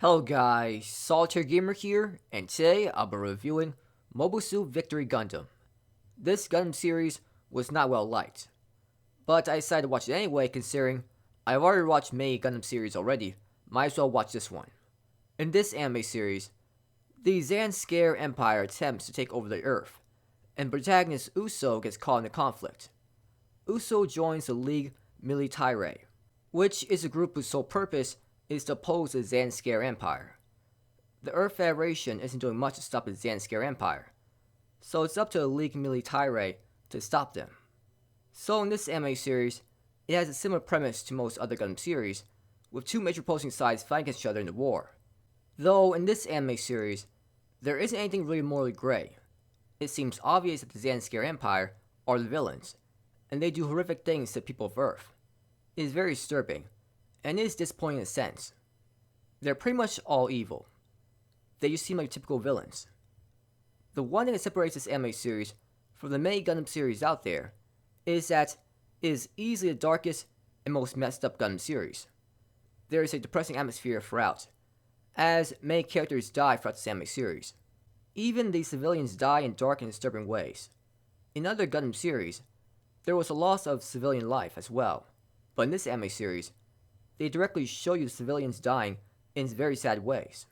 Hello guys, Solitaire Gamer here, and today I'll be reviewing Mobile Suit Victory Gundam. This Gundam series was not well liked, but I decided to watch it anyway considering I've already watched many Gundam series already, might as well watch this one. In this anime series, the Zanskare Empire attempts to take over the Earth, and protagonist Uso gets caught in the conflict. Uso joins the League Militaire, which is a group whose sole purpose is to oppose the Zanskare Empire. The Earth Federation isn't doing much to stop the Zanskare Empire, so it's up to the League Militaire to stop them. So in this anime series, it has a similar premise to most other Gundam series, with two major opposing sides fighting against each other in the war. Though in this anime series, there isn't anything really morally gray. It seems obvious that the Zanskare Empire are the villains, and they do horrific things to the people of Earth. It is very disturbing, and it is disappointing in a sense. They're pretty much all evil. They just seem like typical villains. The one thing that separates this anime series from the many Gundam series out there is that it is easily the darkest and most messed up Gundam series. There is a depressing atmosphere throughout, as many characters die throughout this anime series. Even the civilians die in dark and disturbing ways. In other Gundam series, there was a loss of civilian life as well, but in this anime series, they directly show you the civilians dying in very sad ways.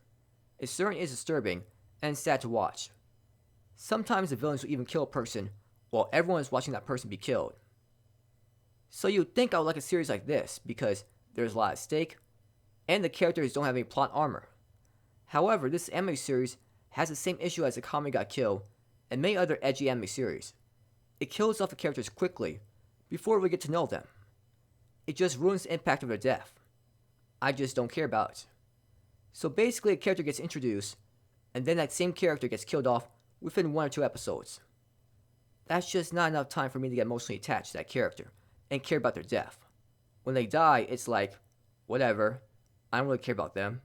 It certainly is disturbing and sad to watch. Sometimes the villains will even kill a person while everyone is watching that person be killed. So you'd think I would like a series like this because there's a lot at stake and the characters don't have any plot armor. However, this anime series has the same issue as the Kami Ga Kill and many other edgy anime series. It kills off the characters quickly before we get to know them. It just ruins the impact of their death. I just don't care about it. So basically a character gets introduced, and then that same character gets killed off within 1 or 2 episodes. That's just not enough time for me to get emotionally attached to that character, and care about their death. When they die, it's like, whatever, I don't really care about them.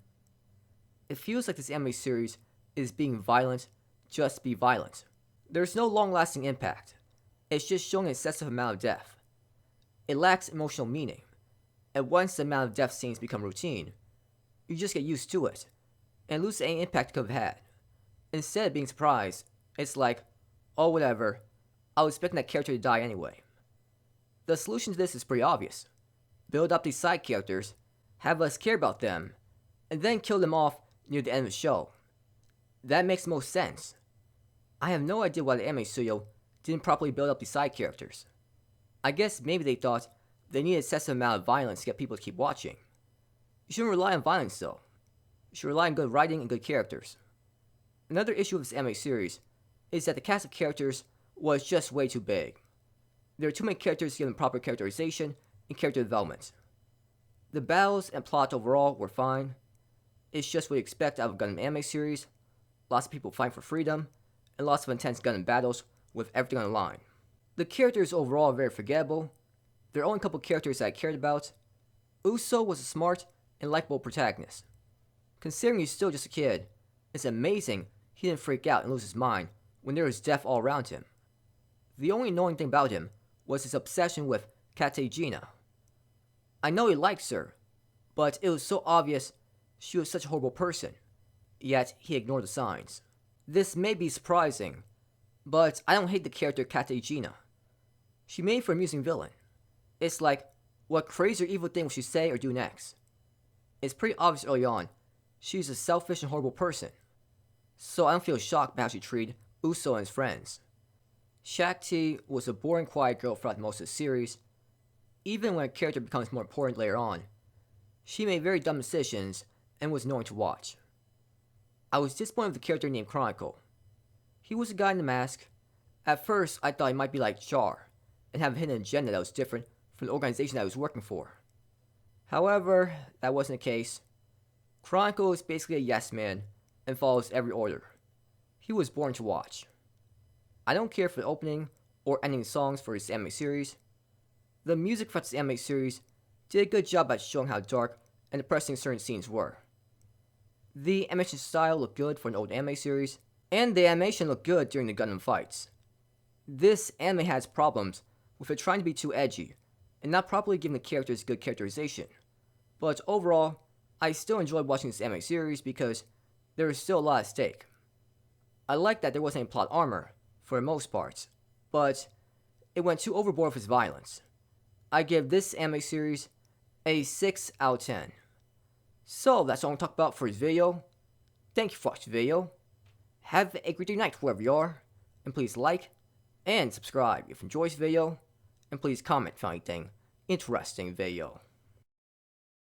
It feels like this anime series is being violent just to be violent. There's no long-lasting impact. It's just showing an excessive amount of death. It lacks emotional meaning. And once the amount of death scenes become routine, you just get used to it, and lose any impact it could have had. Instead of being surprised, it's like, oh whatever, I was expecting that character to die anyway. The solution to this is pretty obvious. Build up these side characters, have us care about them, and then kill them off near the end of the show. That makes the most sense. I have no idea why the anime studio didn't properly build up these side characters. I guess maybe they thought they need an excessive amount of violence to get people to keep watching. You shouldn't rely on violence though. You should rely on good writing and good characters. Another issue with this anime series is that the cast of characters was just way too big. There are too many characters given proper characterization and character development. The battles and plot overall were fine. It's just what you expect out of a Gundam anime series. Lots of people fighting for freedom, and lots of intense Gundam battles with everything on the line. The characters overall are very forgettable. There are only a couple characters that I cared about. Uso was a smart and likable protagonist. Considering he's still just a kid, it's amazing he didn't freak out and lose his mind when there was death all around him. The only annoying thing about him was his obsession with Katejina. I know he likes her, but it was so obvious she was such a horrible person, yet he ignored the signs. This may be surprising, but I don't hate the character Katejina. She made for an amusing villain. It's like, what crazy or evil thing will she say or do next? It's pretty obvious early on, she's a selfish and horrible person. So I don't feel shocked by how she treated Uso and his friends. Shakti was a boring quiet girl throughout most of the series. Even when a character becomes more important later on, she made very dumb decisions and was annoying to watch. I was disappointed with the character named Chronicle. He was a guy in the mask. At first, I thought he might be like Char, and have a hidden agenda that was different from the organization that he was working for. However, that wasn't the case. Chronicle is basically a yes man, and follows every order. He was born to watch. I don't care for the opening or ending songs for this anime series. The music for this anime series did a good job at showing how dark and depressing certain scenes were. The animation style looked good for an old anime series, and the animation looked good during the Gundam fights. This anime has problems with it trying to be too edgy, and not properly giving the characters good characterization, but overall, I still enjoyed watching this anime series because there was still a lot at stake. I liked that there wasn't any plot armor, for the most part, but it went too overboard with its violence. I give this anime series a 6 out of 10. So that's all I'm going to talk about for this video. Thank you for watching the video. Have a great night wherever you are, and please like and subscribe if you enjoyed this video, and please comment if you found anything interesting in the video.